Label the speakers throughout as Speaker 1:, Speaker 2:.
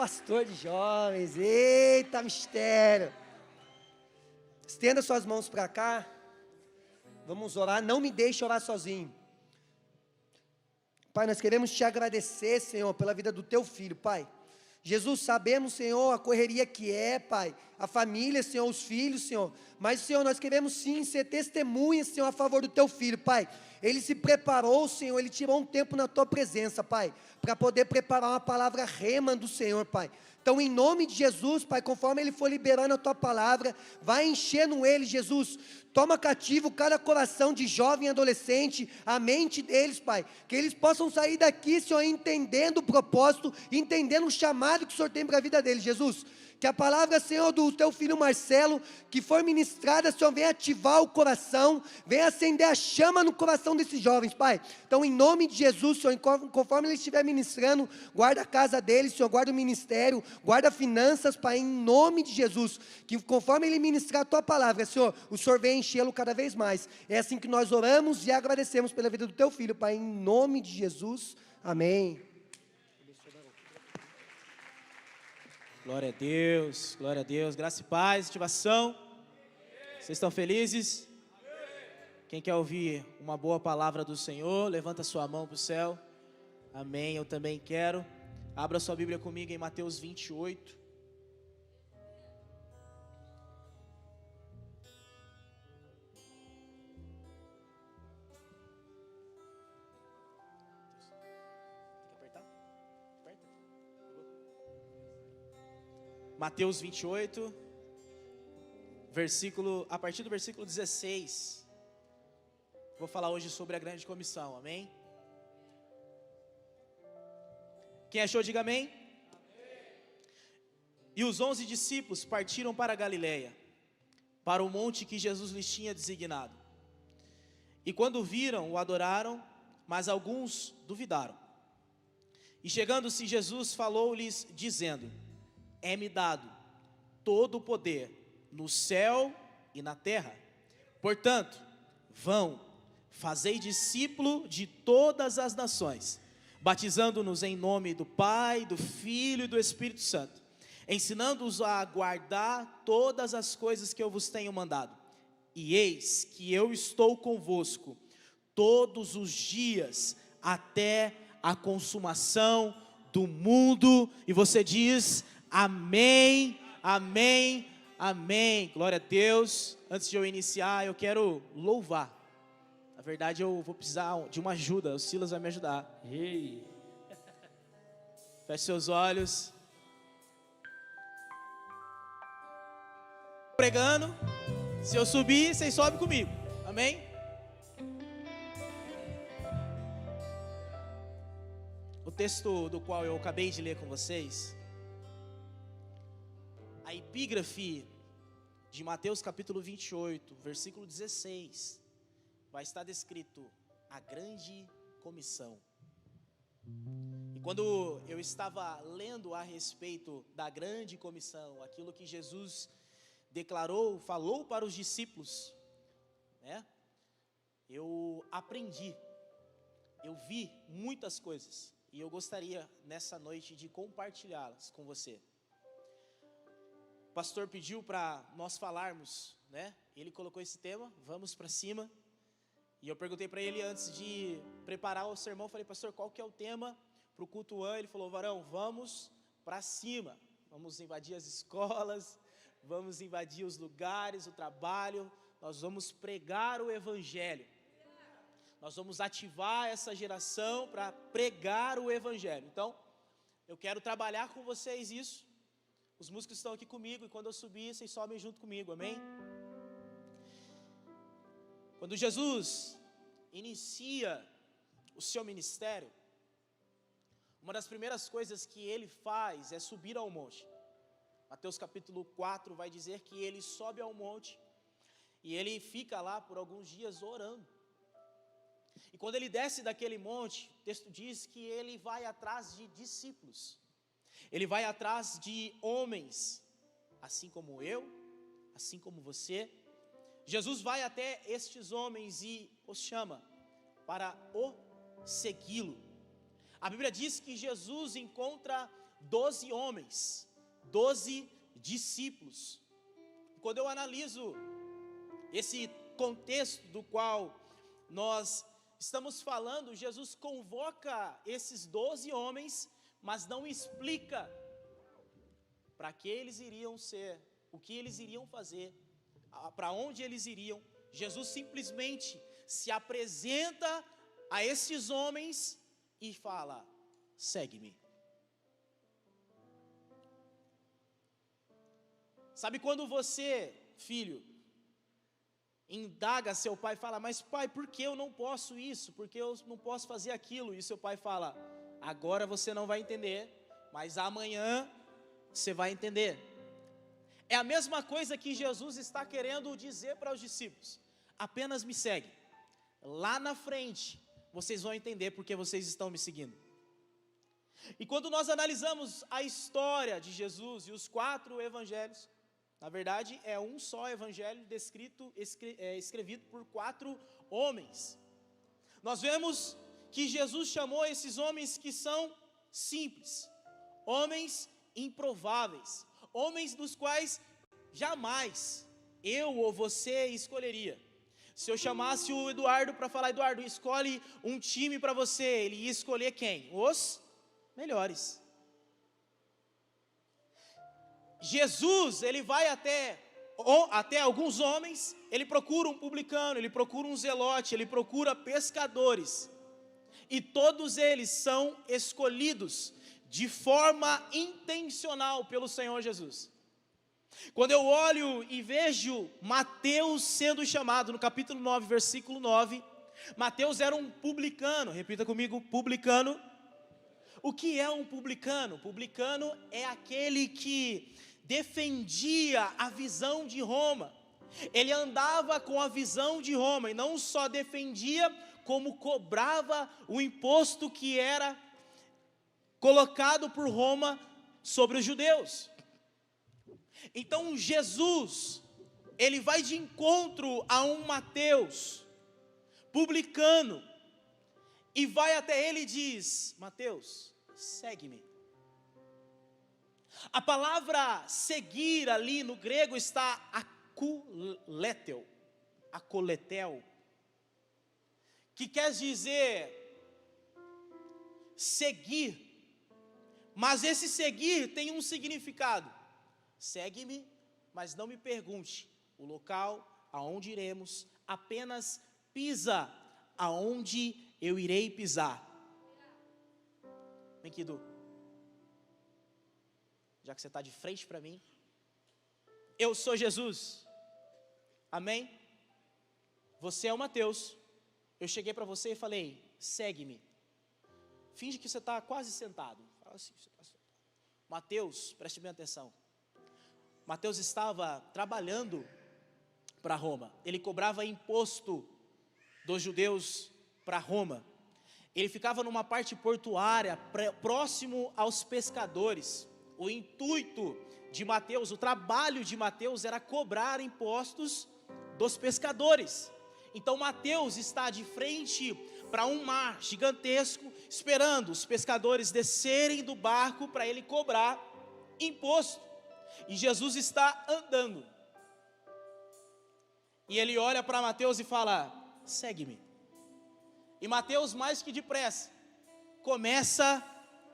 Speaker 1: pastor de jovens. Eita, mistério. Estenda suas mãos para cá. Vamos orar. Não me deixe orar sozinho. Pai, nós queremos te agradecer, Senhor, pela vida do teu filho, Pai. Jesus, sabemos, Senhor, a correria que é, Pai, a família, Senhor, os filhos, Senhor, mas, Senhor, nós queremos sim ser testemunhas, Senhor, a favor do teu filho, Pai. Ele se preparou, Senhor, ele tirou um tempo na tua presença, Pai, para poder preparar uma palavra rema do Senhor, Pai. Então, em nome de Jesus, Pai, conforme ele for liberando a tua palavra, vai enchendo ele, Jesus. Toma cativo cada coração de jovem e adolescente, a mente deles, Pai, que eles possam sair daqui, Senhor, entendendo o propósito, entendendo o chamado que o Senhor tem para a vida deles, Jesus. Que a palavra, Senhor, do teu filho Marcelo, que foi ministrada, Senhor, venha ativar o coração, venha acender a chama no coração desses jovens, Pai. Então, em nome de Jesus, Senhor, conforme ele estiver ministrando, guarda a casa deles, Senhor, guarda o ministério, guarda finanças, Pai, em nome de Jesus. Que conforme ele ministrar a tua palavra, Senhor, o Senhor venha enchê-lo cada vez mais. É assim que nós oramos e agradecemos pela vida do teu filho, Pai, em nome de Jesus. Amém.
Speaker 2: Glória a Deus, graça e paz, ativação. Vocês estão felizes? Quem quer ouvir uma boa palavra do Senhor, levanta sua mão para o céu. Amém, eu também quero. Abra sua Bíblia comigo em Mateus 28. Mateus 28, a partir do versículo 16, vou falar hoje sobre a grande comissão, amém? Quem achou, diga amém. E os 11 discípulos partiram para a Galileia, para o monte que Jesus lhes tinha designado. E quando viram, o adoraram, mas alguns duvidaram. E chegando-se Jesus, falou-lhes, dizendo: é-me dado todo o poder no céu e na terra. Portanto, vão, fazei discípulo de todas as nações, batizando-nos em nome do Pai, do Filho e do Espírito Santo, ensinando-os a guardar todas as coisas que eu vos tenho mandado. E eis que eu estou convosco todos os dias, até a consumação do mundo. E você diz: amém, amém, amém. Glória a Deus. Antes de eu iniciar, eu quero louvar. Na verdade, eu vou precisar de uma ajuda. O Silas vai me ajudar. Ei. Feche seus olhos. Pregando. Se eu subir, vocês sobem comigo. Amém? O texto do qual eu acabei de ler com vocês, a epígrafe de Mateus capítulo 28, versículo 16, vai estar descrito a grande comissão. E quando eu estava lendo a respeito da grande comissão, aquilo que Jesus declarou, falou para os discípulos, né? Eu aprendi, eu vi muitas coisas, e eu gostaria nessa noite de compartilhá-las com você. O pastor pediu para nós falarmos, né? Ele colocou esse tema, vamos para cima. E eu perguntei para ele antes de preparar o sermão, falei: pastor, qual que é o tema para o culto ano? Ele falou: varão, vamos para cima. Vamos invadir as escolas, vamos invadir os lugares, o trabalho. Nós vamos pregar o evangelho. Nós vamos ativar essa geração para pregar o evangelho. Então, eu quero trabalhar com vocês isso. Os músicos estão aqui comigo, e quando eu subir, vocês sobem junto comigo, amém? Quando Jesus inicia o seu ministério, uma das primeiras coisas que ele faz é subir ao monte. Mateus capítulo 4 vai dizer que ele sobe ao monte, e ele fica lá por alguns dias orando. E quando ele desce daquele monte, o texto diz que ele vai atrás de discípulos. Ele vai atrás de homens, assim como eu, assim como você. Jesus vai até estes homens e os chama para o segui-lo. A Bíblia diz que Jesus encontra 12 homens, 12 discípulos. Quando eu analiso esse contexto do qual nós estamos falando, Jesus convoca esses 12 homens, mas não explica para que eles iriam ser, o que eles iriam fazer, para onde eles iriam. Jesus simplesmente se apresenta a esses homens e fala: segue-me. Sabe quando você, filho, indaga seu pai e fala: mas pai, por que eu não posso isso? Por que eu não posso fazer aquilo? E seu pai fala: agora você não vai entender, mas amanhã você vai entender. É a mesma coisa que Jesus está querendo dizer para os discípulos: apenas me segue. Lá na frente vocês vão entender porque vocês estão me seguindo. E quando nós analisamos a história de Jesus e os 4 evangelhos, na verdade é um só evangelho escrevido por 4 homens. Nós vemos que Jesus chamou esses homens que são simples, homens improváveis, homens dos quais jamais eu ou você escolheria. Se eu chamasse o Eduardo para falar: Eduardo, escolhe um time para você, ele ia escolher quem? Os melhores. Jesus, ele vai até alguns homens, ele procura um publicano, ele procura um zelote, ele procura pescadores, e todos eles são escolhidos de forma intencional pelo Senhor Jesus. Quando eu olho e vejo Mateus sendo chamado, no capítulo 9, versículo 9, Mateus era um publicano, repita comigo: publicano. O que é um publicano? Publicano é aquele que defendia a visão de Roma. Ele andava com a visão de Roma, e não só defendia, como cobrava o imposto que era colocado por Roma sobre os judeus. Então Jesus, ele vai de encontro a um Mateus, publicano, e vai até ele e diz: Mateus, segue-me. A palavra seguir ali no grego está akoletel, que quer dizer seguir, mas esse seguir tem um significado. Segue-me, mas não me pergunte o local aonde iremos, apenas pisa aonde eu irei pisar. Vem aqui, Du. Já que você está de frente para mim. Eu sou Jesus. Amém? Você é o Mateus. Eu cheguei para você e falei: segue-me. Finge que você está quase sentado. Fala assim, você está sentado. Mateus, preste bem atenção. Mateus estava trabalhando para Roma. Ele cobrava imposto dos judeus para Roma. Ele ficava numa parte portuária, próximo aos pescadores. O intuito de Mateus, o trabalho de Mateus era cobrar impostos dos pescadores. Então Mateus está de frente para um mar gigantesco, esperando os pescadores descerem do barco para ele cobrar imposto. E Jesus está andando. E ele olha para Mateus e fala: segue-me. E Mateus, mais que depressa, começa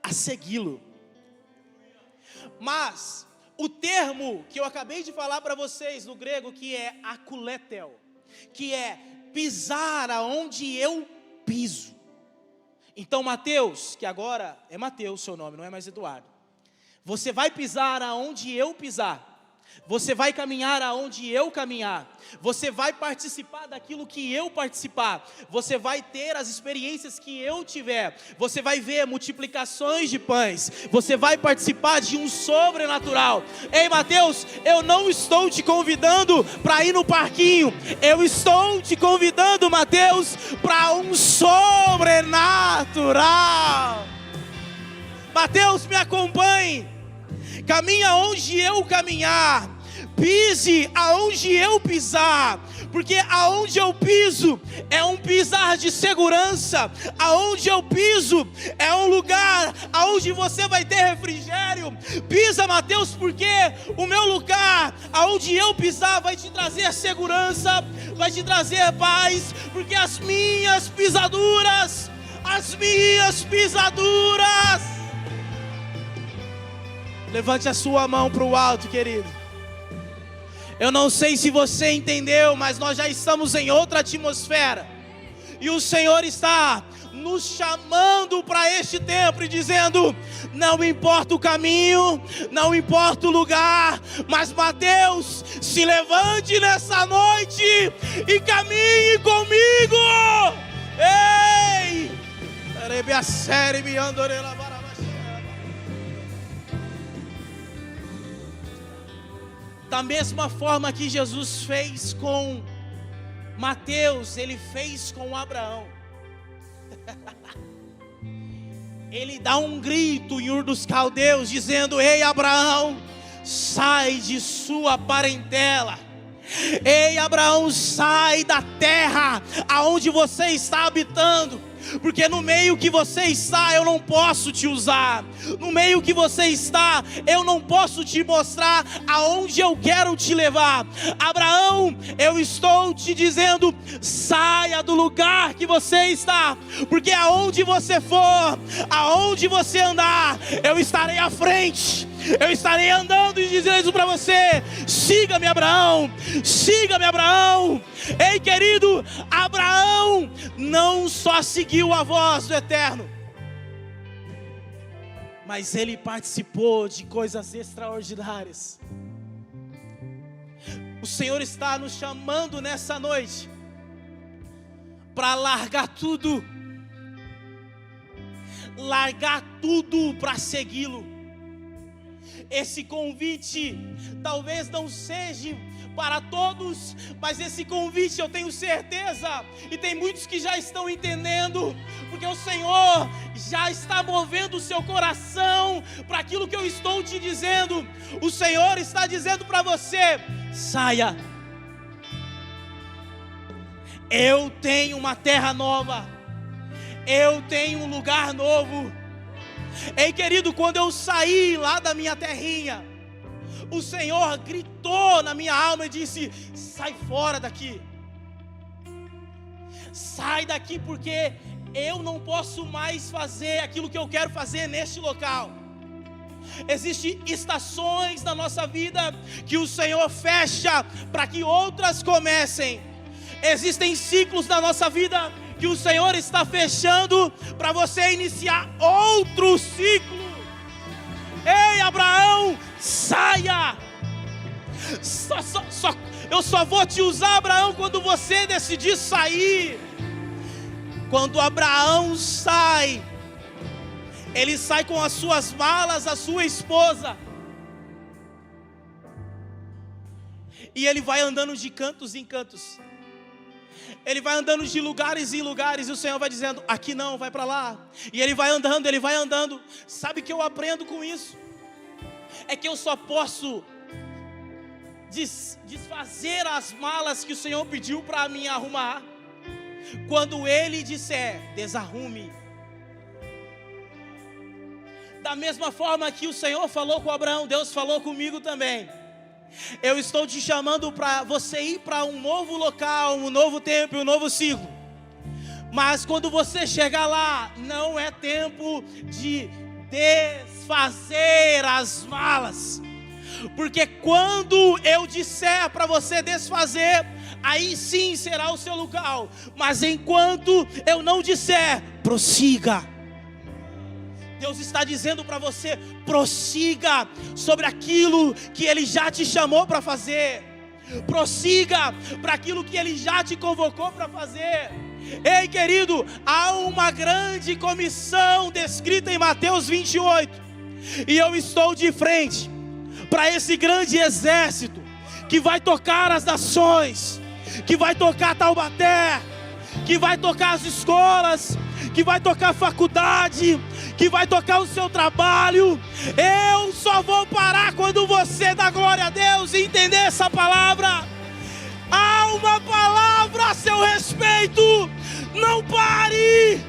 Speaker 2: a segui-lo. Mas o termo que eu acabei de falar para vocês no grego, que é akuletel, que é pisar aonde eu piso. Então Mateus, que agora é Mateus seu nome, não é mais Eduardo, você vai pisar aonde eu pisar. Você vai caminhar aonde eu caminhar. Você vai participar daquilo que eu participar. Você vai ter as experiências que eu tiver. Você vai ver multiplicações de pães. Você vai participar de um sobrenatural. Ei, Mateus, eu não estou te convidando para ir no parquinho. Eu estou te convidando, Mateus, para um sobrenatural. Mateus, me acompanhe. Caminhe aonde eu caminhar, pise aonde eu pisar, porque aonde eu piso é um pisar de segurança, aonde eu piso é um lugar aonde você vai ter refrigério. Pisa, Mateus, porque o meu lugar, aonde eu pisar, vai te trazer segurança, vai te trazer paz, porque as minhas pisaduras, levante a sua mão para o alto, querido. Eu não sei se você entendeu, mas nós já estamos em outra atmosfera, e o Senhor está nos chamando para este tempo e dizendo: não importa o caminho, não importa o lugar, mas Mateus, se levante nessa noite e caminhe comigo. Ei! Da mesma forma que Jesus fez com Mateus, Ele fez com Abraão. Ele dá um grito em Ur dos Caldeus, dizendo: ei, Abraão, sai de sua parentela. Ei, Abraão, sai da terra aonde você está habitando, porque no meio que você está eu não posso te usar, no meio que você está eu não posso te mostrar aonde eu quero te levar. Abraão, eu estou te dizendo: saia do lugar que você está, porque aonde você for, aonde você andar, eu estarei à frente. Eu estarei andando e dizendo isso para você: siga-me, Abraão, siga-me, Abraão. Ei, querido, Abraão não só seguiu a voz do Eterno, mas ele participou de coisas extraordinárias. O Senhor está nos chamando nessa noite para largar tudo para segui-lo. Esse convite talvez não seja para todos, mas esse convite eu tenho certeza, e tem muitos que já estão entendendo, porque o Senhor já está movendo o seu coração para aquilo que eu estou te dizendo. O Senhor está dizendo para você: saia. Eu tenho uma terra nova, eu tenho um lugar novo. Ei, querido, quando eu saí lá da minha terrinha, o Senhor gritou na minha alma e disse: sai fora daqui, sai daqui, porque eu não posso mais fazer aquilo que eu quero fazer neste local. Existem estações na nossa vida que o Senhor fecha para que outras comecem. Existem ciclos na nossa vida que o Senhor está fechando para você iniciar outro ciclo. Ei, Abraão, saia. Eu só vou te usar, Abraão, quando você decidir sair. Quando Abraão sai, ele sai com as suas malas, a sua esposa, e ele vai andando de cantos em cantos. Ele vai andando de lugares em lugares, e o Senhor vai dizendo: aqui não, vai para lá. E ele vai andando. Sabe o que eu aprendo com isso? É que eu só posso desfazer as malas que o Senhor pediu para mim arrumar quando Ele disser: desarrume. Da mesma forma que o Senhor falou com Abraão, Deus falou comigo também. Eu estou te chamando para você ir para um novo local, um novo tempo, um novo ciclo. Mas quando você chegar lá, não é tempo de desfazer as malas. Porque quando eu disser para você desfazer, aí sim será o seu local. Mas enquanto eu não disser, prossiga. Deus está dizendo para você: prossiga sobre aquilo que Ele já te chamou para fazer. Prossiga para aquilo que Ele já te convocou para fazer. Ei, querido, há uma grande comissão descrita em Mateus 28. E eu estou de frente para esse grande exército que vai tocar as nações, que vai tocar Taubaté, que vai tocar as escolas, que vai tocar a faculdade, que vai tocar o seu trabalho. Eu só vou parar quando você dá glória a Deus e entender essa palavra. Há uma palavra a seu respeito. Não pare.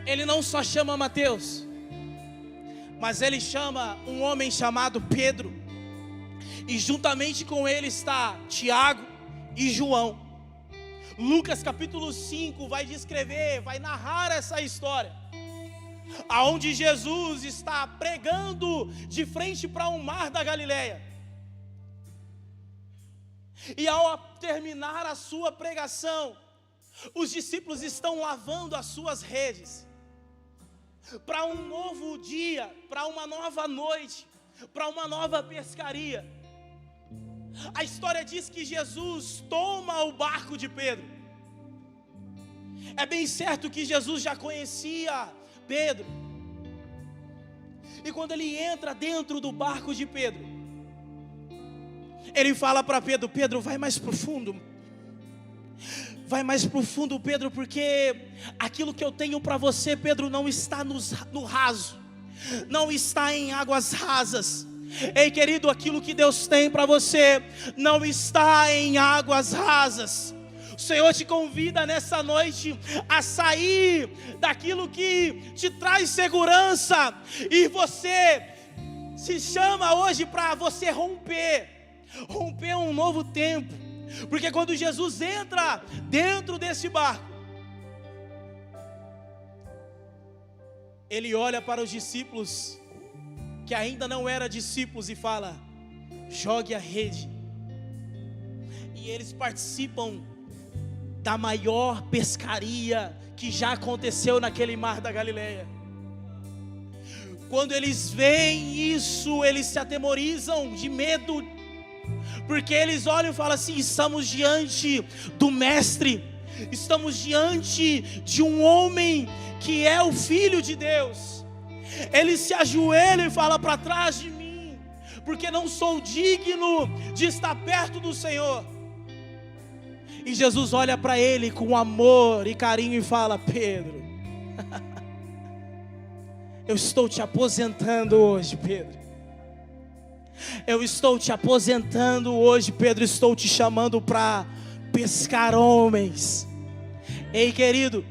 Speaker 2: Ele não só chama Mateus, mas ele chama um homem chamado Pedro, e juntamente com ele está Tiago e João. Lucas capítulo 5 vai descrever, vai narrar essa história, aonde Jesus está pregando de frente para o mar da Galileia, e ao terminar a sua pregação, os discípulos estão lavando as suas redes, para um novo dia, para uma nova noite, para uma nova pescaria. A história diz que Jesus toma o barco de Pedro. É bem certo que Jesus já conhecia Pedro, e quando ele entra dentro do barco de Pedro, ele fala para Pedro: Pedro, vai mais profundo. Vai mais profundo, Pedro, porque aquilo que eu tenho para você, Pedro, não está no raso, não está em águas rasas. Ei, querido, aquilo que Deus tem para você não está em águas rasas. O Senhor te convida nessa noite a sair daquilo que te traz segurança, e você se chama hoje para você romper um novo tempo. Porque quando Jesus entra dentro desse barco, ele olha para os discípulos que ainda não eram discípulos e fala: jogue a rede. E eles participam da maior pescaria que já aconteceu naquele mar da Galileia. Quando eles veem isso, eles se atemorizam de medo, porque eles olham e falam assim: estamos diante do Mestre, estamos diante de um homem que é o Filho de Deus. Eles se ajoelham e falam: para trás de mim, porque não sou digno de estar perto do Senhor. E Jesus olha para ele com amor e carinho e fala: Pedro, eu estou te aposentando hoje, Pedro. Eu estou te aposentando hoje, Pedro. Estou te chamando para pescar homens. Ei, querido,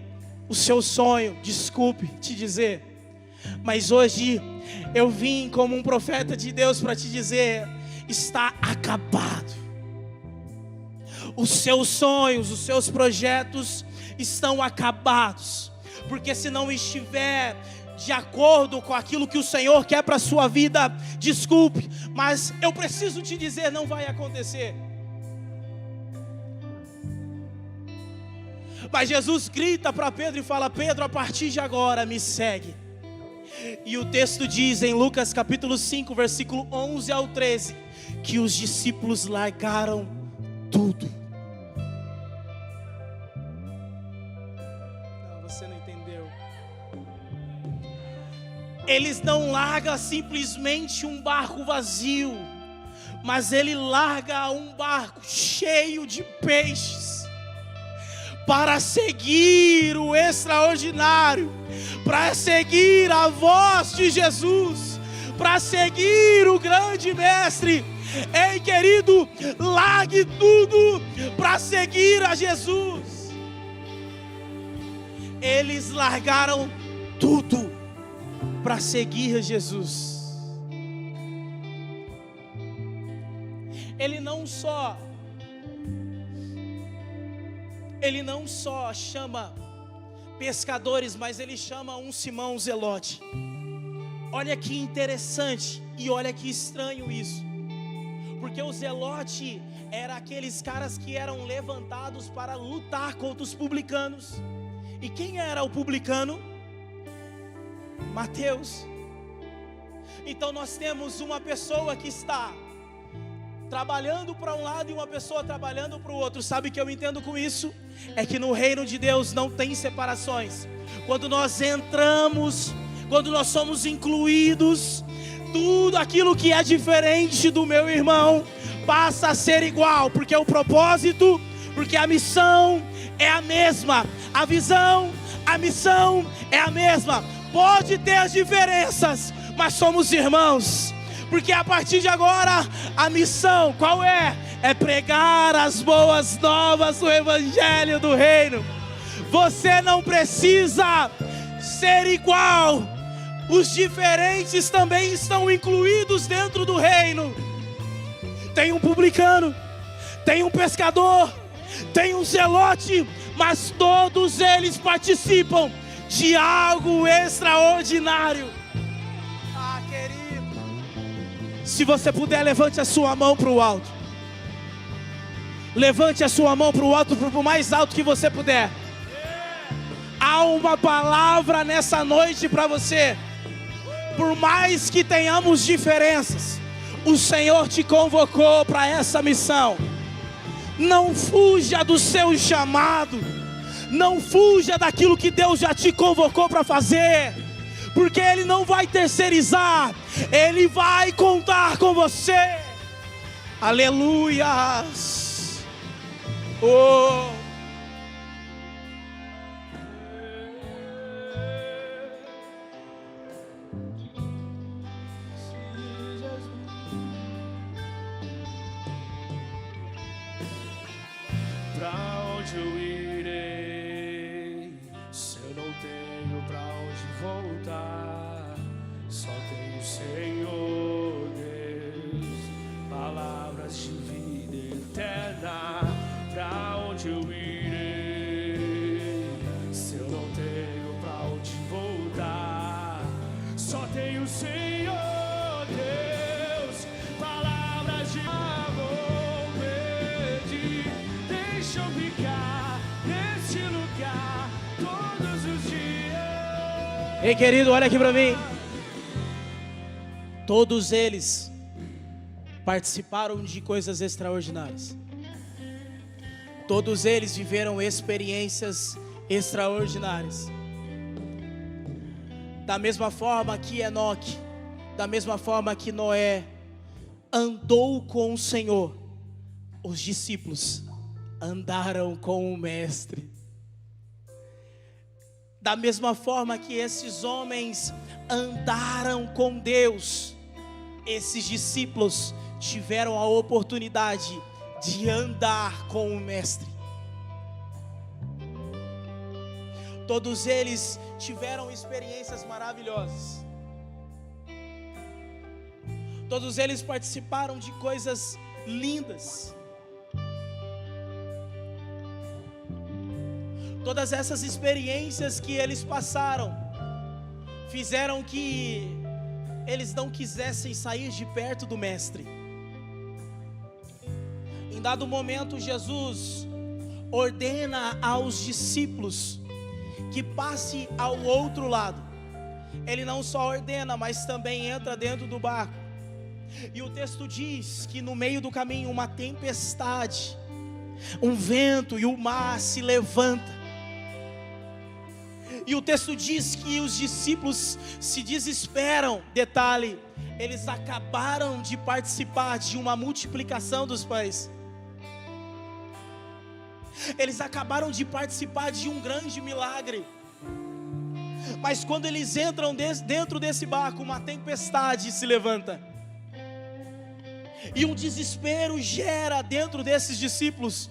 Speaker 2: o seu sonho, desculpe te dizer, mas hoje eu vim como um profeta de Deus para te dizer: está acabado. Os seus sonhos, os seus projetos estão acabados, porque se não estiver de acordo com aquilo que o Senhor quer para a sua vida, desculpe, mas eu preciso te dizer, não vai acontecer. Mas Jesus grita para Pedro e fala: Pedro, a partir de agora me segue. E o texto diz em Lucas capítulo 5, versículo 11 ao 13, que os discípulos largaram tudo. Não, você não entendeu. Eles não largam simplesmente um barco vazio, mas ele larga um barco cheio de peixes, para seguir o extraordinário, para seguir a voz de Jesus, para seguir o grande mestre. Ei, querido, largue tudo para seguir a Jesus. Eles largaram tudo para seguir Jesus. Ele não só chama pescadores, mas ele chama um Simão Zelote. Olha que interessante e olha que estranho isso, porque o Zelote era aqueles caras que eram levantados para lutar contra os publicanos. E quem era o publicano? Mateus. Então nós temos uma pessoa que está trabalhando para um lado e uma pessoa trabalhando para o outro. Sabe o que eu entendo com isso? É que no reino de Deus não tem separações. Quando nós entramos, quando nós somos incluídos, tudo aquilo que é diferente do meu irmão passa a ser igual, porque o propósito, porque a missão é a mesma, a visão, A missão é a mesma. Pode ter as diferenças, mas somos irmãos. Porque a partir de agora, a missão qual é? É pregar as boas novas do Evangelho do Reino. Você não precisa ser igual. Os diferentes também estão incluídos dentro do reino. Tem um publicano, tem um pescador, tem um zelote, mas todos eles participam de algo extraordinário. Ah, querido, se você puder, levante a sua mão para o alto. Levante a sua mão para o alto, para o mais alto que você puder. Há uma palavra nessa noite para você. Por mais que tenhamos diferenças, o Senhor te convocou para essa missão. Não fuja do seu chamado. Não fuja daquilo que Deus já te convocou para fazer. Porque Ele não vai terceirizar. Ele vai contar com você. Aleluias. Oh.
Speaker 3: Pra onde eu irei, se eu não tenho pra onde voltar? Só tenho Senhor Deus, palavras de vida eterna. Pra onde eu irei, se eu não tenho pra onde voltar? Só tenho Senhor Deus, palavras de amor, pedir. Deixa eu ficar nesse lugar todos os dias.
Speaker 2: Ei, querido, olha aqui para mim. Todos eles participaram de coisas extraordinárias. Todos eles viveram experiências extraordinárias. Da mesma forma que Enoque, da mesma forma que Noé andou com o Senhor, os discípulos andaram com o Mestre. Da mesma forma que esses homens andaram com Deus, esses discípulos tiveram a oportunidade de andar com o Mestre. Todos eles tiveram experiências maravilhosas. Todos eles participaram de coisas lindas. Todas essas experiências que eles passaram fizeram que eles não quisessem sair de perto do Mestre. Em dado momento, Jesus ordena aos discípulos que passe ao outro lado. Ele não só ordena, mas também entra dentro do barco. E o texto diz que no meio do caminho uma tempestade, um vento e o mar se levanta. E o texto diz que os discípulos se desesperam. Detalhe, eles acabaram de participar de uma multiplicação dos pães. Eles acabaram de participar de um grande milagre. Mas quando eles entram dentro desse barco, uma tempestade se levanta. E um desespero gera dentro desses discípulos,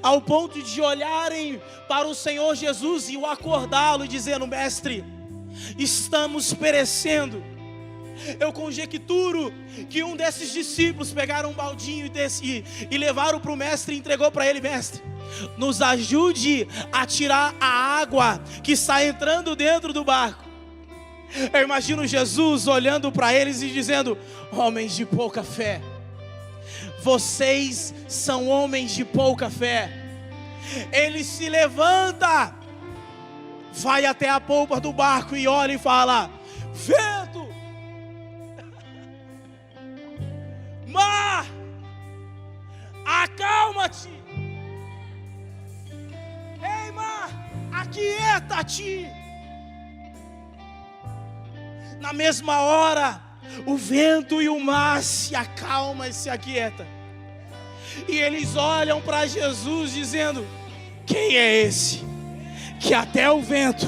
Speaker 2: ao ponto de olharem para o Senhor Jesus e o acordá-lo, dizendo: Mestre, estamos perecendo. Eu conjecturo que um desses discípulos pegaram um baldinho e levaram para o Mestre e entregou para ele: Mestre, nos ajude a tirar a água que está entrando dentro do barco. Eu imagino Jesus olhando para eles e dizendo: homens de pouca fé. Vocês são homens de pouca fé. Ele se levanta, vai até a polpa do barco e olha e fala: vento, mar, acalma-te. Ei, mar, aquieta-te. Na mesma hora, o vento e o mar se acalmam e se aquietam. E eles olham para Jesus dizendo: quem é esse que até o vento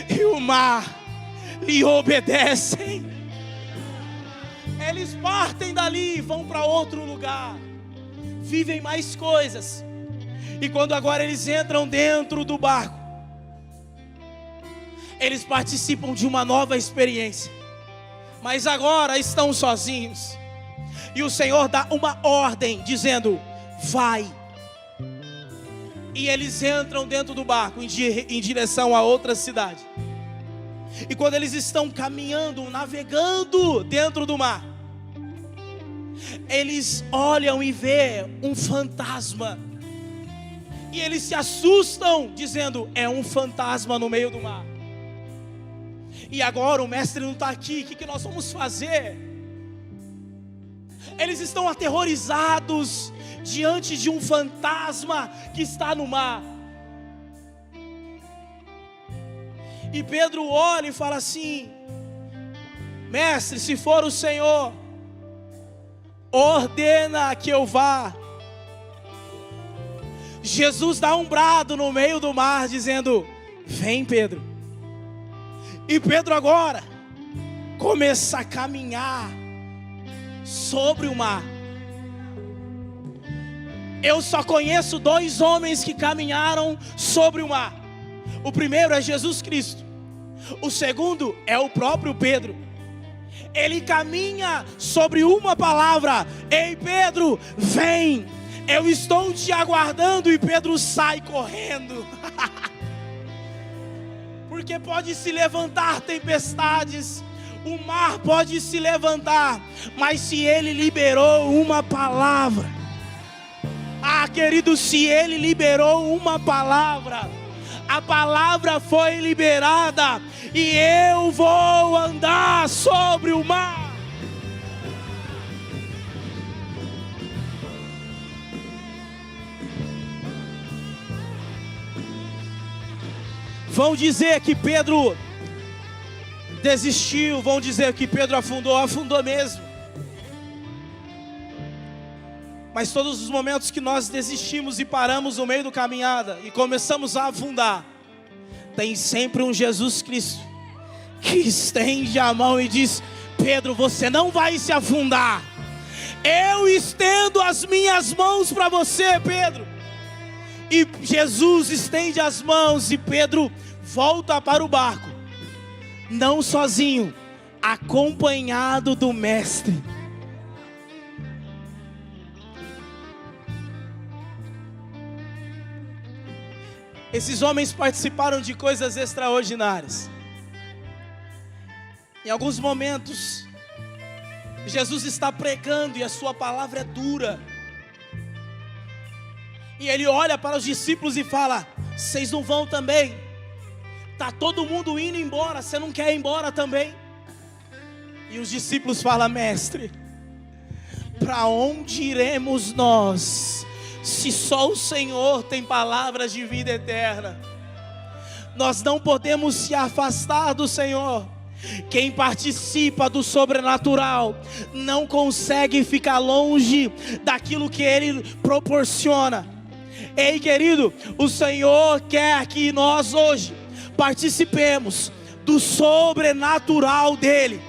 Speaker 2: e o mar lhe obedecem. Eles partem dali e vão para outro lugar, vivem mais coisas. E quando agora eles entram dentro do barco, eles participam de uma nova experiência, mas agora estão sozinhos. E o Senhor dá uma ordem dizendo: vai. E eles entram dentro do barco em direção a outra cidade. E quando eles estão caminhando, navegando dentro do mar, eles olham e vê um fantasma. E eles se assustam, dizendo: é um fantasma no meio do mar. E agora o mestre não está aqui, o que nós vamos fazer? Eles estão aterrorizados diante de um fantasma que está no mar. E Pedro olha e fala assim: mestre, se for o Senhor, ordena que eu vá. Jesus dá um brado no meio do mar, dizendo: vem, Pedro. E Pedro agora começa a caminhar sobre o mar. Eu só conheço 2 homens que caminharam sobre o mar. O primeiro é Jesus Cristo. O segundo é o próprio Pedro. Ele caminha sobre uma palavra: ei, Pedro, vem, eu estou te aguardando. E Pedro sai correndo. Porque pode se levantar tempestades, o mar pode se levantar, mas se ele liberou uma palavra, querido, se ele liberou uma palavra, a palavra foi liberada, e eu vou andar sobre o mar. Vão dizer que Pedro desistiu, vão dizer que Pedro afundou mesmo. Mas todos os momentos que nós desistimos e paramos no meio da caminhada e começamos a afundar, tem sempre um Jesus Cristo que estende a mão e diz: Pedro, você não vai se afundar. Eu estendo as minhas mãos para você, Pedro. E Jesus estende as mãos e Pedro volta para o barco, não sozinho, acompanhado do mestre. Esses homens participaram de coisas extraordinárias. Em alguns momentos, Jesus está pregando e a sua palavra é dura. E ele olha para os discípulos e fala: vocês não vão também? Está todo mundo indo embora, você não quer ir embora também? E os discípulos falam: mestre, para onde iremos nós, se só o Senhor tem palavras de vida eterna? Nós não podemos se afastar do Senhor. Quem participa do sobrenatural não consegue ficar longe daquilo que Ele proporciona. Ei, querido, o Senhor quer que nós hoje participemos do sobrenatural dEle.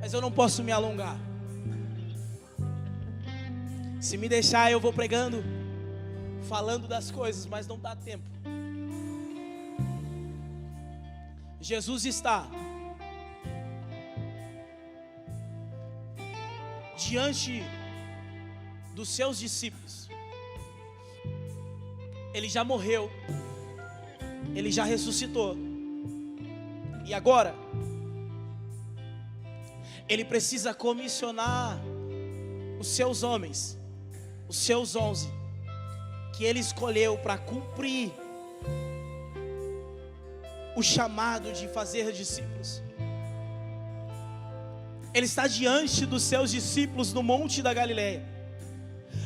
Speaker 2: Mas eu não posso me alongar. Se me deixar, eu vou pregando, falando das coisas, mas não dá tempo. Jesus está diante dos seus discípulos. Ele já morreu, ele já ressuscitou, e agora ele precisa comissionar os seus homens, os seus 11, que ele escolheu para cumprir o chamado de fazer discípulos. Ele está diante dos seus discípulos no Monte da Galileia.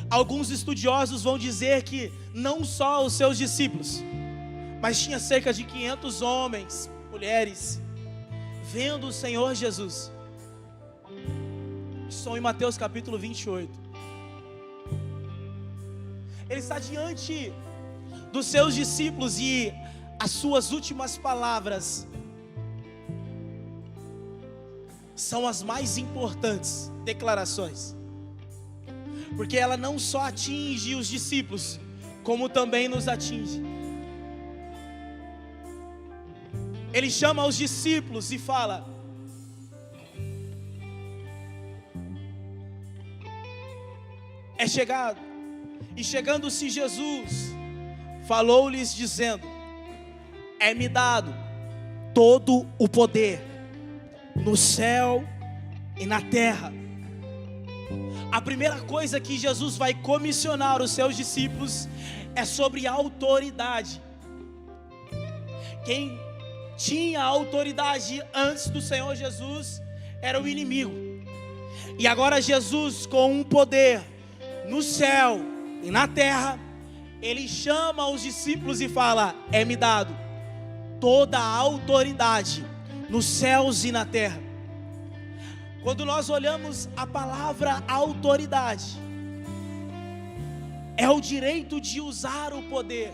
Speaker 2: Alguns estudiosos vão dizer que não só os seus discípulos, mas tinha cerca de 500 homens, mulheres, vendo o Senhor Jesus. Estão em Mateus capítulo 28. Ele está diante dos seus discípulos e as suas últimas palavras são as mais importantes declarações, porque ela não só atinge os discípulos, como também nos atinge. Ele chama os discípulos e fala: é chegado. E chegando-se Jesus, falou-lhes dizendo: é-me dado todo o poder no céu e na terra. A primeira coisa que Jesus vai comissionar os seus discípulos é sobre a autoridade. Quem tinha autoridade antes do Senhor Jesus era o inimigo. E agora Jesus, com um poder no céu e na terra, ele chama os discípulos e fala: é-me dado toda a autoridade nos céus e na terra. Quando nós olhamos a palavra autoridade, é o direito de usar o poder.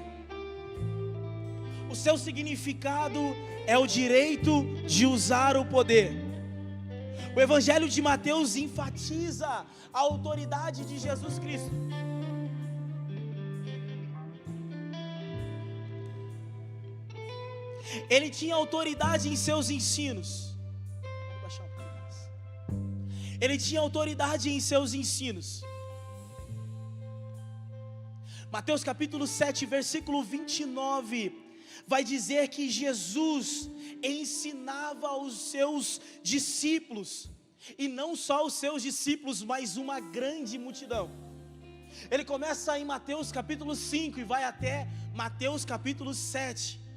Speaker 2: O seu significado é o direito de usar o poder. O Evangelho de Mateus enfatiza a autoridade de Jesus Cristo. Ele tinha autoridade em seus ensinos. Vou baixar um pouco mais. Ele tinha autoridade em seus ensinos. Mateus capítulo 7, versículo 29, vai dizer que Jesus ensinava aos seus discípulos, e não só os seus discípulos, mas uma grande multidão. Ele começa em Mateus capítulo 5 e vai até Mateus capítulo 7.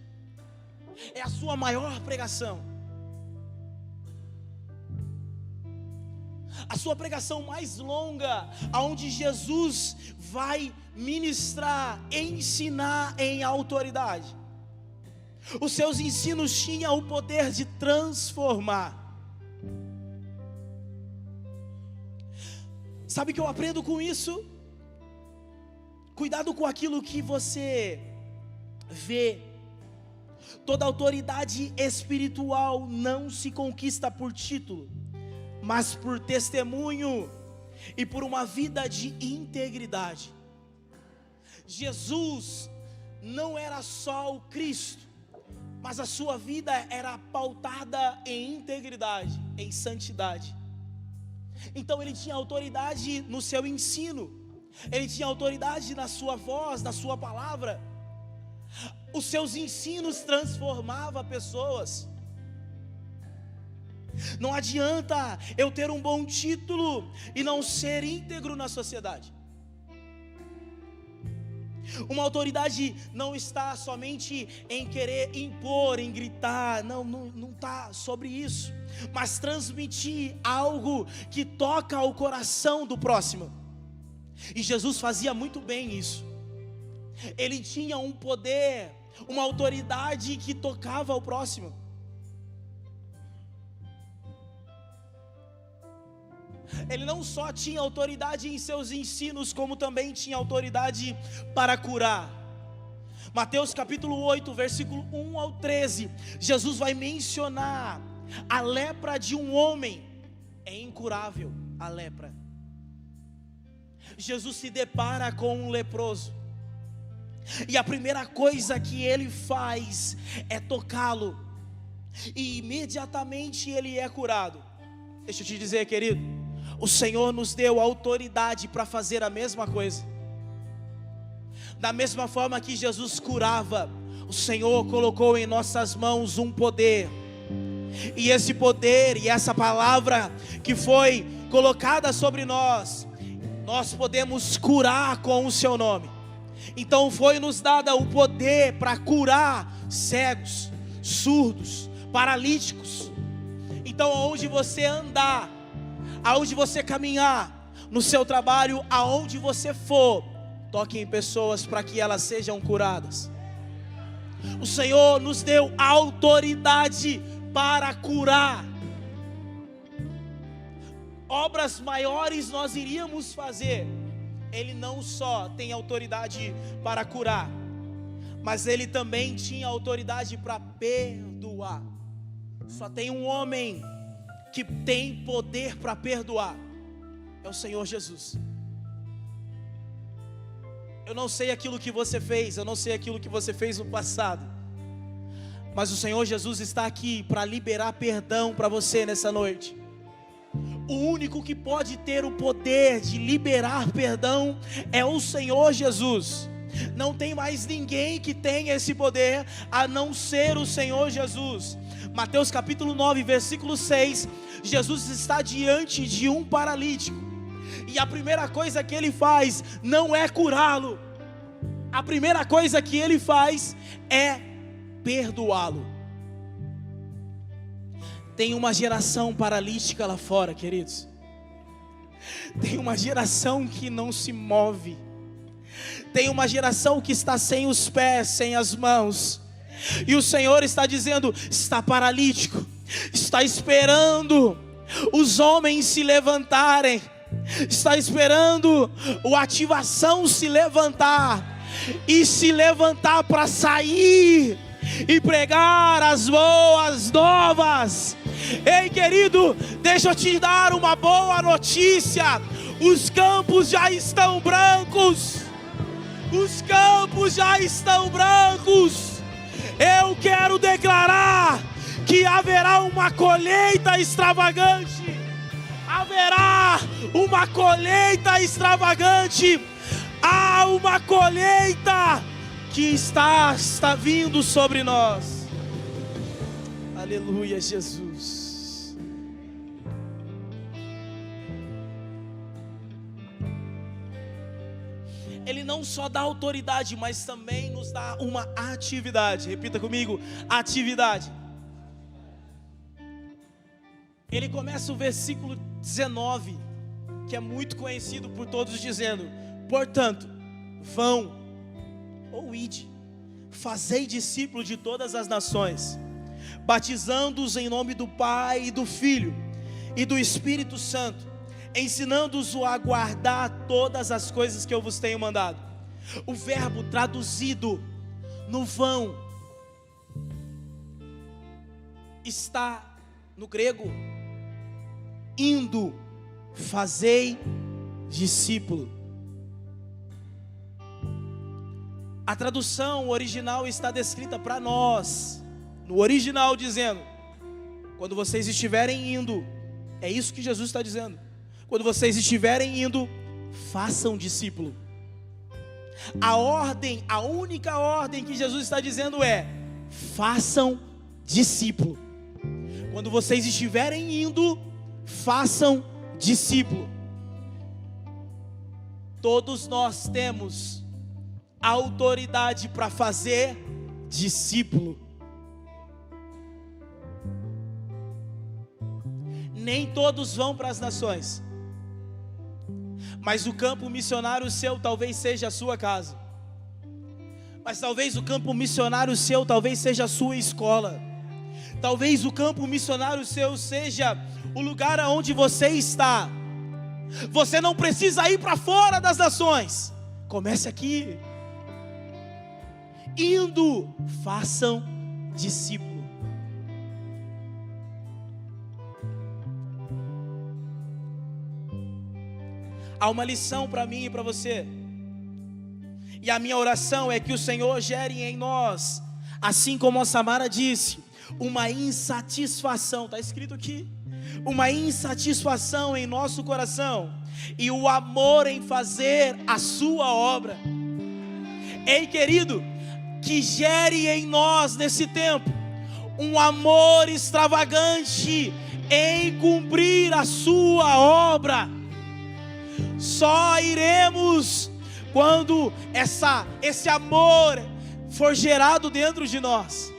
Speaker 2: É a sua maior pregação, a sua pregação mais longa, aonde Jesus vai ministrar, ensinar em autoridade. Os seus ensinos tinham o poder de transformar. Sabe o que eu aprendo com isso? Cuidado com aquilo que você vê. Toda autoridade espiritual não se conquista por título, mas por testemunho e por uma vida de integridade. Jesus não era só o Cristo, mas a sua vida era pautada em integridade, em santidade. Então ele tinha autoridade no seu ensino, ele tinha autoridade na sua voz, na sua palavra. Os seus ensinos transformavam pessoas. Não adianta eu ter um bom título e não ser íntegro na sociedade. Uma autoridade não está somente em querer impor, em gritar, não está sobre isso, mas transmitir algo que toca o coração do próximo. E Jesus fazia muito bem isso. Ele tinha um poder, uma autoridade que tocava o próximo. Ele não só tinha autoridade em seus ensinos, como também tinha autoridade para curar. Mateus capítulo 8, versículo 1 ao 13, Jesus vai mencionar a lepra de um homem. É incurável a lepra. Jesus se depara com um leproso, e a primeira coisa que ele faz é tocá-lo, e imediatamente ele é curado. Deixa eu te dizer, querido, o Senhor nos deu autoridade para fazer a mesma coisa. Da mesma forma que Jesus curava, o Senhor colocou em nossas mãos um poder, e esse poder e essa palavra que foi colocada sobre nós, nós podemos curar com o seu nome. Então foi nos dado o poder para curar cegos, surdos, paralíticos. Então aonde você andar, aonde você caminhar, no seu trabalho, aonde você for, toque em pessoas para que elas sejam curadas. O Senhor nos deu autoridade para curar. Obras maiores nós iríamos fazer, Ele não só tem autoridade para curar, mas ele também tinha autoridade para perdoar. Só tem um homem que tem poder para perdoar, é o Senhor Jesus. Eu não sei aquilo que você fez, eu não sei aquilo que você fez no passado, mas o Senhor Jesus está aqui para liberar perdão para você nessa noite. O único que pode ter o poder de liberar perdão é o Senhor Jesus. Não tem mais ninguém que tenha esse poder a não ser o Senhor Jesus. Mateus capítulo 9, versículo 6, Jesus está diante de um paralítico, e a primeira coisa que ele faz não é curá-lo. A primeira coisa que ele faz é perdoá-lo. Tem uma geração paralítica lá fora, queridos. Tem uma geração que não se move. Tem uma geração que está sem os pés, sem as mãos. E o Senhor está dizendo: está paralítico, está esperando os homens se levantarem, está esperando o ativação se levantar, e se levantar para sair e pregar as boas novas. Ei, querido, deixa eu te dar uma boa notícia: os campos já estão brancos. Os campos já estão brancos. Eu quero declarar que haverá uma colheita extravagante. Haverá uma colheita extravagante. Há uma colheita que está vindo sobre nós. Aleluia, Jesus. Ele não só dá autoridade, mas também nos dá uma atividade. Repita comigo: atividade. Ele começa o versículo 19, que é muito conhecido por todos, dizendo: portanto, vão, ou ide, fazei discípulo de todas as nações, batizando-os em nome do Pai, e do Filho, e do Espírito Santo, ensinando-os a guardar todas as coisas que eu vos tenho mandado. O verbo traduzido no vão está no grego indo, fazei discípulo. A tradução original está descrita para nós, no original, dizendo: quando vocês estiverem indo, é isso que Jesus está dizendo, quando vocês estiverem indo, façam discípulo. A ordem, a única ordem que Jesus está dizendo é: façam discípulo. Quando vocês estiverem indo, façam discípulo. Todos nós temos autoridade para fazer discípulo. Nem todos vão para as nações, mas o campo missionário seu talvez seja a sua casa. Mas talvez o campo missionário seu talvez seja a sua escola. Talvez o campo missionário seu seja o lugar aonde você está. Você não precisa ir para fora das nações. Comece aqui. Indo, façam discípulo. Há uma lição para mim e para você. E a minha oração é que o Senhor gere em nós, assim como a Samara disse, uma insatisfação. Está escrito aqui: uma insatisfação em nosso coração, e o amor em fazer a sua obra. Ei, querido, que gere em nós nesse tempo um amor extravagante em cumprir a sua obra. Só iremos quando esse amor for gerado dentro de nós.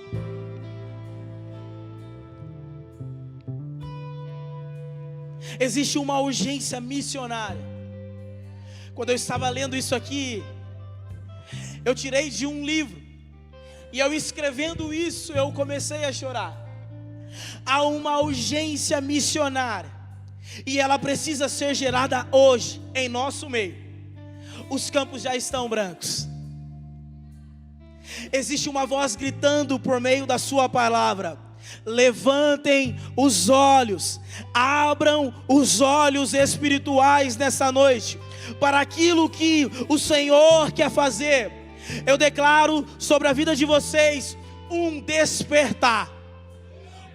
Speaker 2: Existe uma urgência missionária. Quando eu estava lendo isso aqui, eu tirei de um livro, e eu escrevendo isso, eu comecei a chorar. Há uma urgência missionária, e ela precisa ser gerada hoje, em nosso meio. os campos já estão brancos. Existe uma voz gritando por meio da sua palavra: levantem os olhos, abram os olhos espirituais nessa noite, para aquilo que o Senhor quer fazer. Eu declaro sobre a vida de vocês um despertar,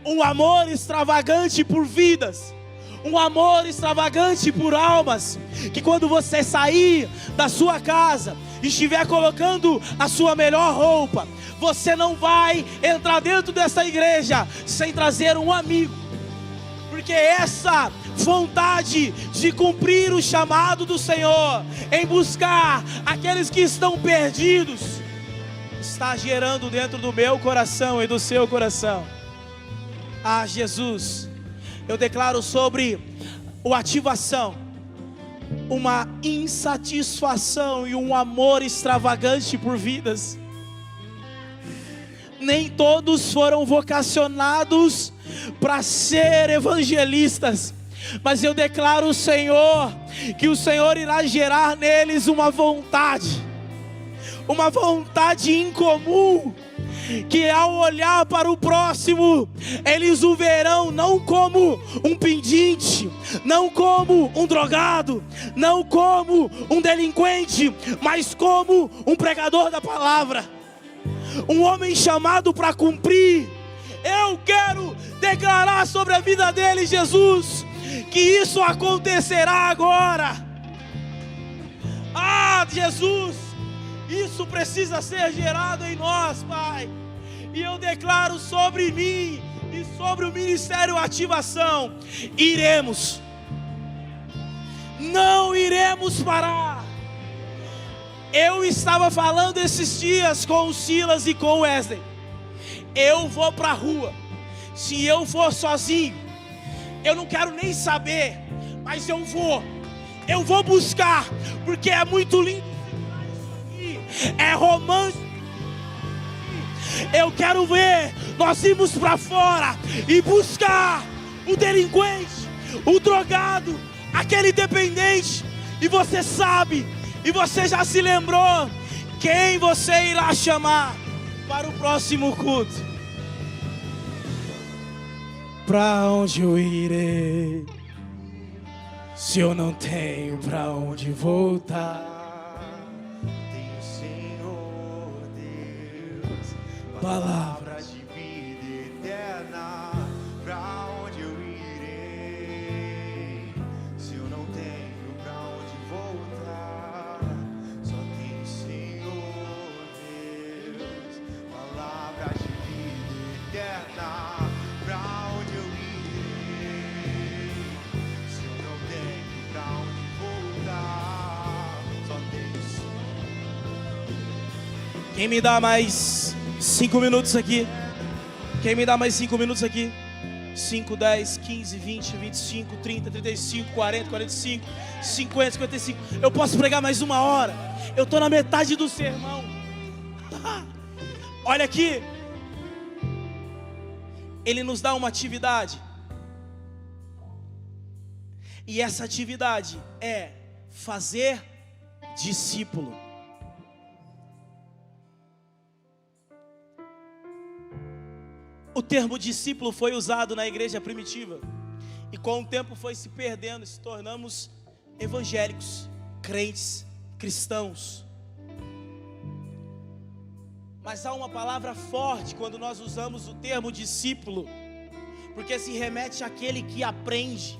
Speaker 2: um amor extravagante por vidas, um amor extravagante por almas, que quando você sair da sua casa, estiver colocando a sua melhor roupa, você não vai entrar dentro dessa igreja sem trazer um amigo, porque essa vontade de cumprir o chamado do Senhor, em buscar aqueles que estão perdidos, está gerando dentro do meu coração e do seu coração. Ah, Jesus, eu declaro sobre o ativação uma insatisfação e um amor extravagante por vidas. Nem todos foram vocacionados para ser evangelistas, mas eu declaro, Senhor, que o Senhor irá gerar neles uma vontade incomum, que ao olhar para o próximo, eles o verão não como um pedinte, não como um drogado, não como um delinquente, mas como um pregador da palavra, um homem chamado para cumprir. Eu quero declarar sobre a vida dele, Jesus, que isso acontecerá agora. Ah, Jesus, isso precisa ser gerado em nós, Pai. E eu declaro sobre mim e sobre o Ministério Ativação: iremos, não iremos parar. Eu estava falando esses dias com o Silas e com o Wesley: eu vou para a rua. Se eu for sozinho, eu não quero nem saber, mas eu vou buscar, porque é muito lindo isso aqui, é romântico. Eu quero ver nós irmos para fora e buscar o delinquente, o drogado, aquele dependente. E você sabe, e você já se lembrou quem você irá chamar para o próximo culto. Para onde eu irei, se eu não tenho para onde voltar?
Speaker 4: Tenho, Senhor Deus,
Speaker 2: Palavra
Speaker 4: de vida eterna. Pra onde eu irei, se eu não tenho pra onde voltar? Só tenho, Senhor Deus, palavra de vida eterna. Pra onde eu irei, se eu não tenho pra onde voltar? Só tenho,
Speaker 2: Quem me dá mais 5 minutos aqui? Quem me dá mais 5 minutos aqui? 5, 10, 15, 20, 25, 30, 35, 40, 45, 50, 55. Eu posso pregar mais 1 hora. Eu estou na metade do sermão. Olha aqui. Ele nos dá uma atividade. E essa atividade é fazer discípulo. O termo discípulo foi usado na igreja primitiva, e com o tempo foi se perdendo, se tornamos evangélicos, crentes, cristãos. Mas há uma palavra forte quando nós usamos o termo discípulo, porque se remete àquele que aprende,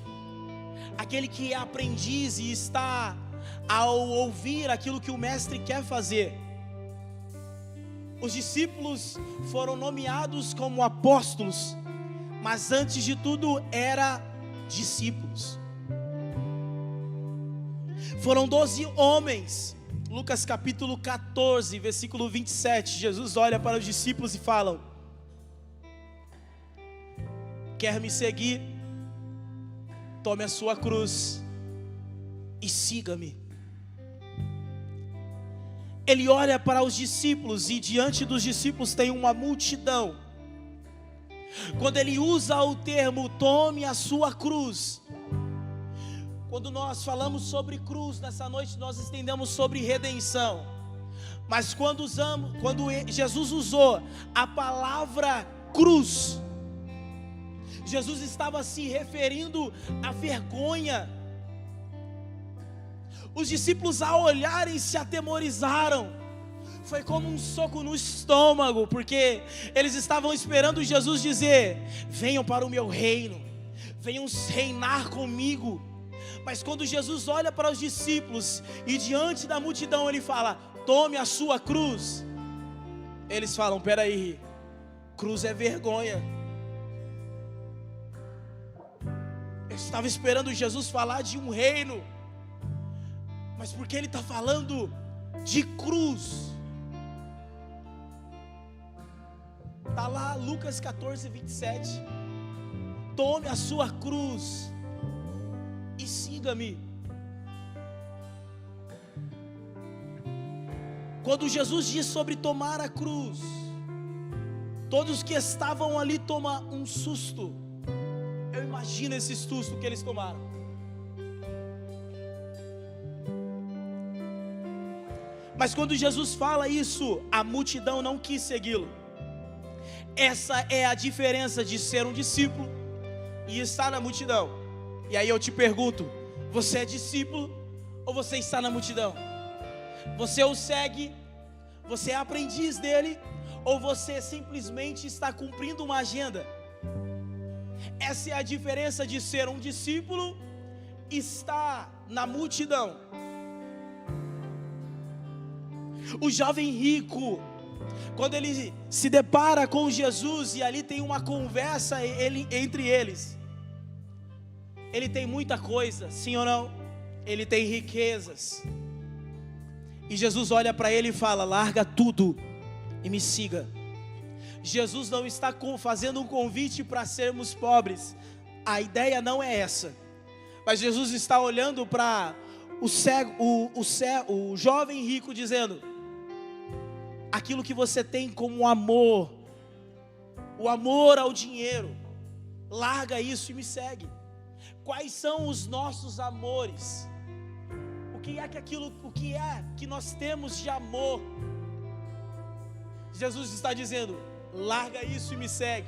Speaker 2: aquele que é aprendiz e está ao ouvir aquilo que o mestre quer fazer. Os discípulos foram nomeados como apóstolos, mas antes de tudo eram discípulos. Foram 12 homens. Lucas capítulo 14, versículo 27, Jesus olha para os discípulos e fala: quer me seguir? Tome a sua cruz e siga-me. Ele olha para os discípulos e diante dos discípulos tem uma multidão. Quando ele usa o termo tome a sua cruz, Quando nós falamos sobre cruz, nessa noite nós estendemos sobre redenção. Mas quando Jesus usou a palavra cruz, Jesus estava se referindo à vergonha. Os discípulos, ao olharem, se atemorizaram. Foi como um soco no estômago, porque eles estavam esperando Jesus dizer: venham para o meu reino, venham reinar comigo. Mas quando Jesus olha para os discípulos e diante da multidão ele fala: tome a sua cruz, eles falam: peraí, cruz é vergonha. Eu estava esperando Jesus falar de um reino, mas porque ele está falando de cruz? Está lá Lucas 14, 27. Tome a sua cruz e siga-me. Quando Jesus diz sobre tomar a cruz, todos que estavam ali tomam um susto. Eu imagino esse susto que eles tomaram. Mas quando Jesus fala isso, a multidão não quis segui-lo. Essa é a diferença de ser um discípulo e estar na multidão. E aí eu te pergunto: você é discípulo ou você está na multidão? Você o segue, você é aprendiz dele, ou você simplesmente está cumprindo uma agenda? Essa é a diferença de ser um discípulo e estar na multidão. O jovem rico, quando ele se depara com Jesus e ali tem uma conversa entre eles, ele tem muita coisa, sim ou não? Ele tem riquezas. E Jesus olha para ele e fala: larga tudo e me siga. Jesus não está fazendo um convite para sermos pobres. A ideia não é essa. Mas Jesus está olhando para o jovem rico dizendo: aquilo que você tem como amor, o amor ao dinheiro, larga isso e me segue. Quais são os nossos amores? O que é que nós temos de amor? Jesus está dizendo: larga isso e me segue.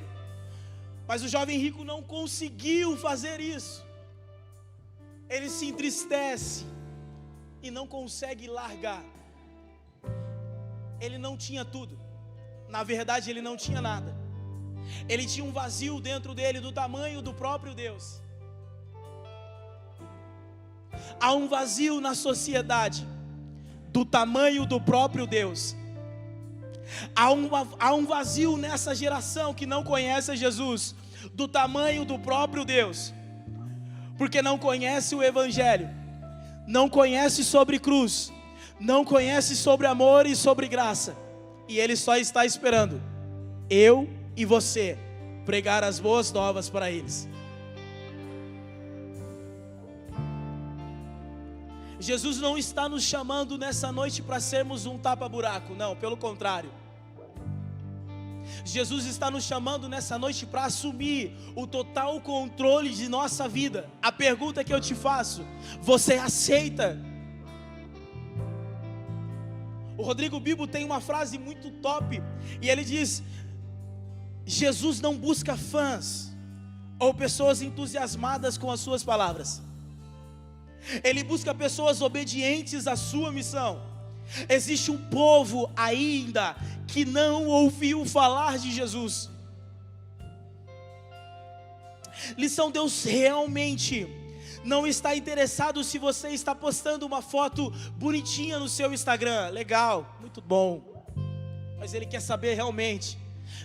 Speaker 2: Mas o jovem rico não conseguiu fazer isso. Ele se entristece e não consegue largar. Ele não tinha tudo. Na verdade, ele não tinha nada. Ele tinha um vazio dentro dele do tamanho do próprio Deus. Há um vazio na sociedade do tamanho do próprio Deus. Há um vazio nessa geração que não conhece Jesus, do tamanho do próprio Deus, porque não conhece o Evangelho, não conhece sobre cruz, não conhece sobre amor e sobre graça, e ele só está esperando eu e você pregar as boas novas para eles. Jesus não está nos chamando nessa noite para sermos um tapa-buraco, não, pelo contrário. Jesus está nos chamando nessa noite para assumir o total controle de nossa vida. A pergunta que eu te faço: você aceita? O Rodrigo Bibo tem uma frase muito top, e ele diz: Jesus não busca fãs ou pessoas entusiasmadas com as suas palavras. Ele busca pessoas obedientes à sua missão. Existe um povo ainda que não ouviu falar de Jesus. Lição: Deus realmente não está interessado se você está postando uma foto bonitinha no seu Instagram. Legal, muito bom. Mas Ele quer saber realmente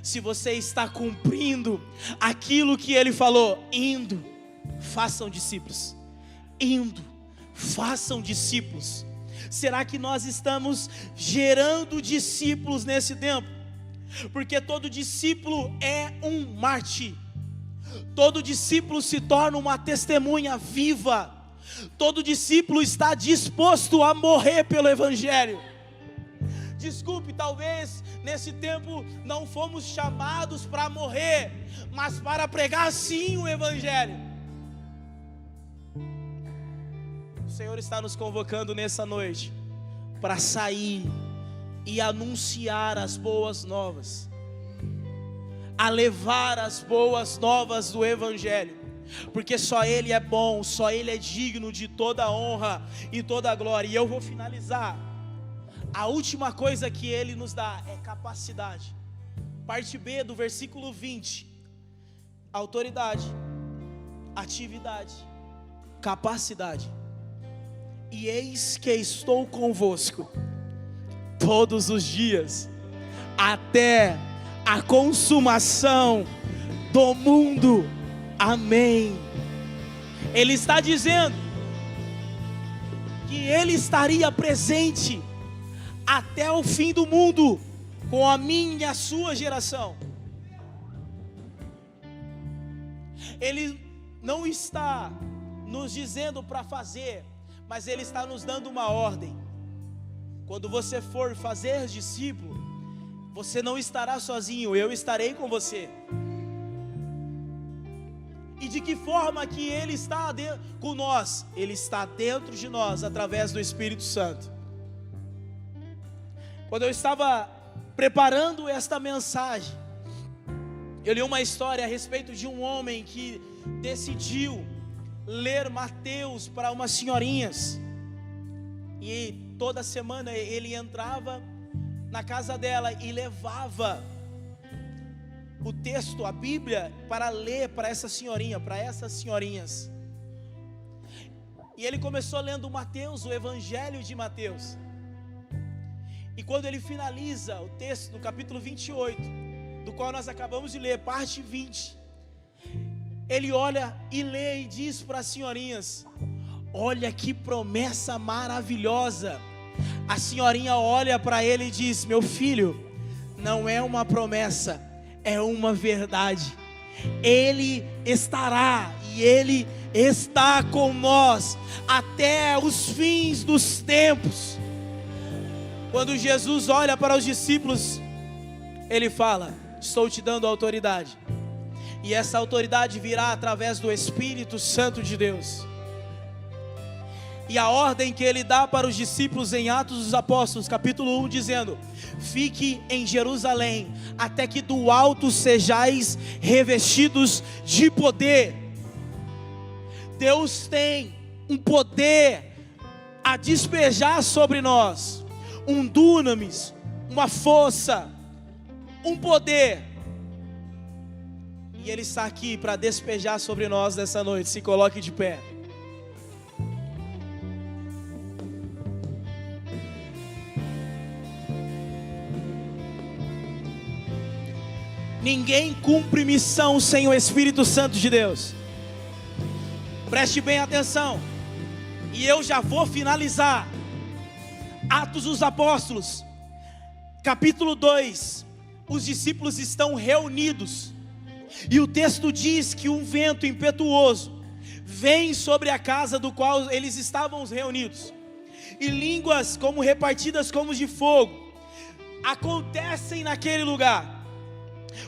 Speaker 2: se você está cumprindo aquilo que Ele falou. Indo, façam discípulos. Indo, façam discípulos. Será que nós estamos gerando discípulos nesse tempo? Porque todo discípulo é um mártir. Todo discípulo se torna uma testemunha viva. Todo discípulo está disposto a morrer pelo Evangelho. Desculpe, talvez nesse tempo não fomos chamados para morrer, mas para pregar sim o Evangelho. O Senhor está nos convocando nessa noite para sair e anunciar as boas novas, a levar as boas novas do Evangelho, porque só Ele é bom, só Ele é digno de toda honra e toda glória. E eu vou finalizar. A última coisa que Ele nos dá é capacidade. Parte B do versículo 20: autoridade, atividade, capacidade. E eis que estou convosco todos os dias, até a consumação do mundo. Amém. Ele está dizendo que Ele estaria presente até o fim do mundo, com a minha e a sua geração. Ele não está nos dizendo para fazer, mas Ele está nos dando uma ordem. Quando você for fazer discípulo, você não estará sozinho, eu estarei com você. E de que forma que Ele está com nós? Ele está dentro de nós, através do Espírito Santo. Quando eu estava preparando esta mensagem, eu li uma história a respeito de um homem que decidiu ler Mateus para umas senhorinhas. E toda semana ele entrava na casa dela e levava o texto, a Bíblia, para ler para essa senhorinha, para essas senhorinhas. E ele começou lendo Mateus, o Evangelho de Mateus. E quando ele finaliza o texto do capítulo 28, do qual nós acabamos de ler, parte 20, ele olha e lê e diz para as senhorinhas: olha que promessa maravilhosa. A senhorinha olha para ele e diz: meu filho, não é uma promessa, é uma verdade. Ele estará e Ele está com nós até os fins dos tempos. Quando Jesus olha para os discípulos, Ele fala: estou te dando autoridade, e essa autoridade virá através do Espírito Santo de Deus. E a ordem que Ele dá para os discípulos em Atos dos Apóstolos, capítulo 1, dizendo: fique em Jerusalém, até que do alto sejais revestidos de poder. Deus tem um poder a despejar sobre nós, um dunamis, uma força, um poder. E Ele está aqui para despejar sobre nós nessa noite. Se coloque de pé. Ninguém cumpre missão sem o Espírito Santo de Deus. Preste bem atenção. E eu já vou finalizar. Atos dos Apóstolos, capítulo 2. Os discípulos estão reunidos. E o texto diz que um vento impetuoso vem sobre a casa do qual eles estavam reunidos. E línguas como repartidas como de fogo acontecem naquele lugar.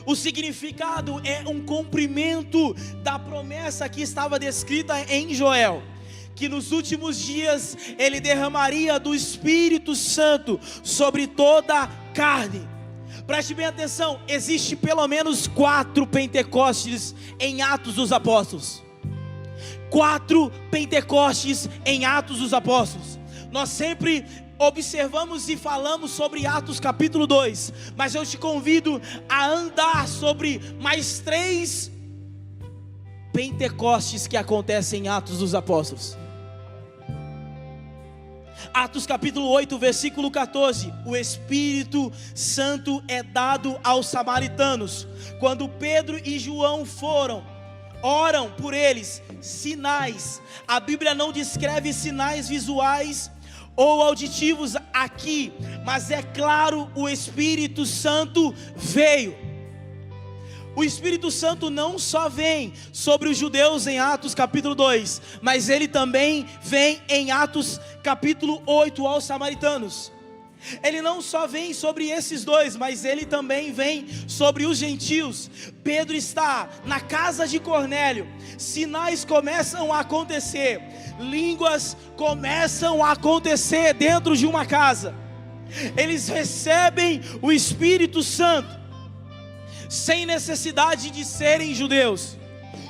Speaker 2: O significado é um cumprimento da promessa que estava descrita em Joel, que nos últimos dias Ele derramaria do Espírito Santo sobre toda a carne. Preste bem atenção, existe pelo menos 4 Pentecostes em Atos dos Apóstolos. 4 Pentecostes em Atos dos Apóstolos. Nós sempre observamos e falamos sobre Atos capítulo 2, mas eu te convido a andar sobre mais 3 Pentecostes que acontecem em Atos dos Apóstolos. Atos capítulo 8, versículo 14: o Espírito Santo é dado aos samaritanos. Quando Pedro e João oram por eles, sinais. A Bíblia não descreve sinais visuais ou auditivos aqui, mas é claro, o Espírito Santo veio. O Espírito Santo não só vem sobre os judeus em Atos capítulo 2, mas ele também vem em Atos capítulo 8 aos samaritanos. Ele não só vem sobre esses dois, mas ele também vem sobre os gentios. Pedro está na casa de Cornélio, sinais começam a acontecer, línguas começam a acontecer dentro de uma casa. Eles recebem o Espírito Santo, sem necessidade de serem judeus.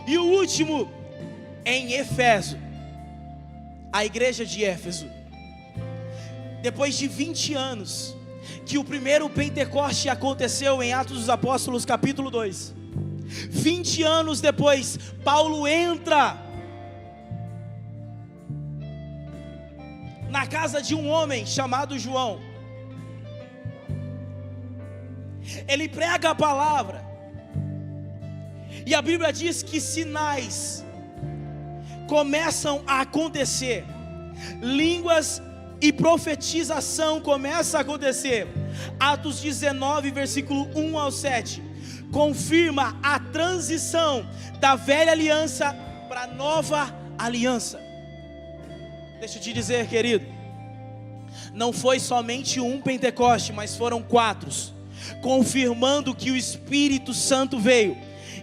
Speaker 2: E o último, em Éfeso, a igreja de Éfeso, depois de 20 anos, que o primeiro Pentecoste aconteceu em Atos dos Apóstolos capítulo 2, 20 anos depois, Paulo entra na casa de um homem chamado João. Ele prega a palavra, e a Bíblia diz que sinais começam a acontecer, línguas e profetização começa a acontecer. Atos 19, versículo 1 ao 7, confirma a transição da velha aliança para a nova aliança. Deixa eu te dizer, querido, não foi somente um Pentecoste, mas foram 4, confirmando que o Espírito Santo veio,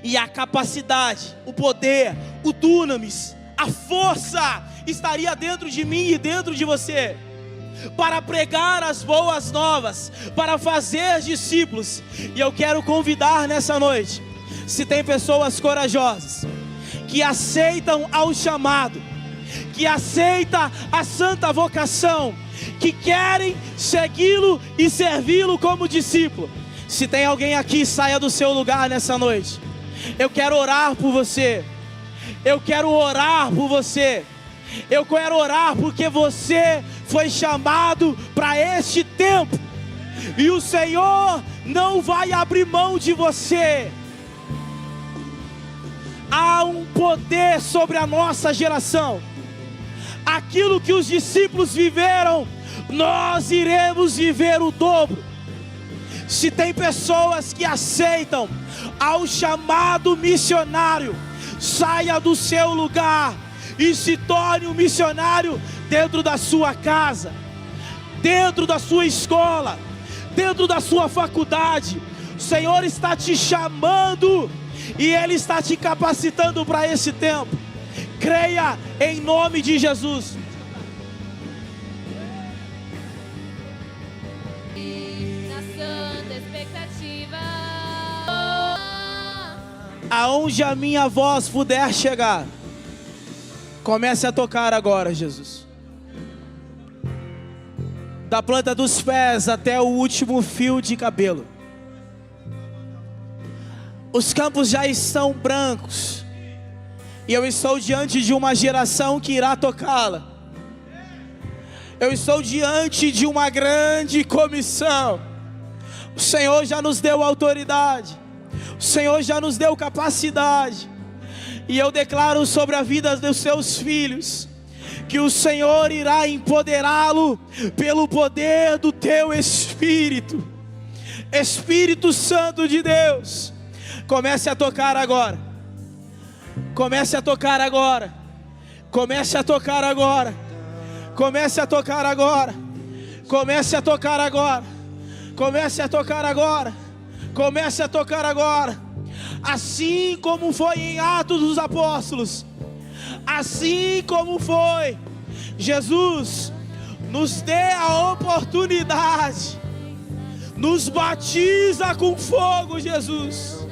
Speaker 2: e a capacidade, o poder, o dunamis, a força estaria dentro de mim e dentro de você, para pregar as boas novas, para fazer discípulos. E eu quero convidar nessa noite, se tem pessoas corajosas, que aceitam ao chamado, que aceita a santa vocação, que querem segui-lo e servi-lo como discípulo. Se tem alguém aqui, saia do seu lugar nessa noite. Eu quero orar por você. Eu quero orar por você. Eu quero orar porque você foi chamado para este tempo, e o Senhor não vai abrir mão de você. Há um poder sobre a nossa geração. Aquilo que os discípulos viveram, nós iremos viver o dobro. Se tem pessoas que aceitam ao chamado missionário, saia do seu lugar e se torne um missionário dentro da sua casa, dentro da sua escola, dentro da sua faculdade. O Senhor está te chamando e Ele está te capacitando para esse tempo. Creia em nome de Jesus.
Speaker 5: Na santa expectativa,
Speaker 2: Aonde a minha voz puder chegar, comece a tocar agora, Jesus. Da planta dos pés até o último fio de cabelo. Os campos já estão brancos, e eu estou diante de uma geração que irá tocá-la. Eu estou diante de uma grande comissão. O Senhor já nos deu autoridade, o Senhor já nos deu capacidade, e eu declaro sobre a vida dos seus filhos, que o Senhor irá empoderá-lo pelo poder do teu Espírito. Espírito Santo de Deus, comece a tocar agora. Comece a tocar agora. Comece a tocar agora. Comece a tocar agora. Comece a tocar agora. Comece a tocar agora. Comece a tocar agora. Assim como foi em Atos dos Apóstolos, assim como foi, Jesus nos dê a oportunidade, nos batiza com fogo, Jesus.